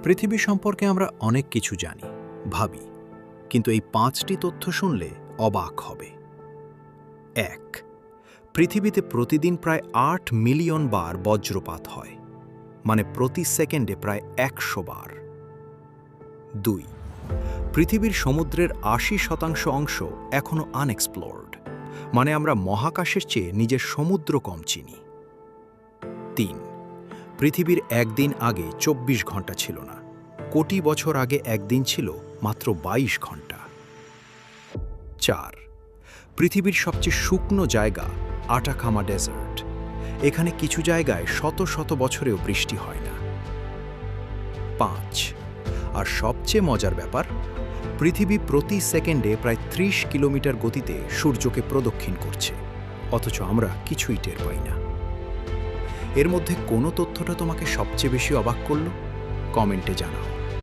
পৃথিবী সম্পর্কে আমরা অনেক কিছু জানি, ভাবি, কিন্তু এই 5টি তথ্য শুনলে অবাক হবে। 1. পৃথিবীতে প্রতিদিন প্রায় 8 মিলিয়ন বার বজ্রপাত হয়, মানে প্রতি সেকেন্ডে প্রায় 100 বার। 2. পৃথিবীর সমুদ্রের 80% অংশ এখনও আনএক্সপ্লোরড, মানে আমরা মহাকাশের চেয়ে নিজের সমুদ্র কম চিনি। 3. পৃথিবীর একদিন আগে 24 ঘন্টা ছিল না, কোটি বছর আগে একদিন ছিল মাত্র 22 ঘন্টা। 4. পৃথিবীর সবচেয়ে শুকনো জায়গা আটাকামা ডেজার্ট, এখানে কিছু জায়গায় শত শত বছরেও বৃষ্টি হয় না। 5. আর সবচেয়ে মজার ব্যাপার, পৃথিবী প্রতি সেকেন্ডে প্রায় 30 কিলোমিটার গতিতে সূর্যকে প্রদক্ষিণ করছে, অথচ আমরা কিছুই টের পাই না। এর মধ্যে কোন তথ্যটা তোমাকে সবচেয়ে বেশি অবাক করল? কমেন্টে জানাও।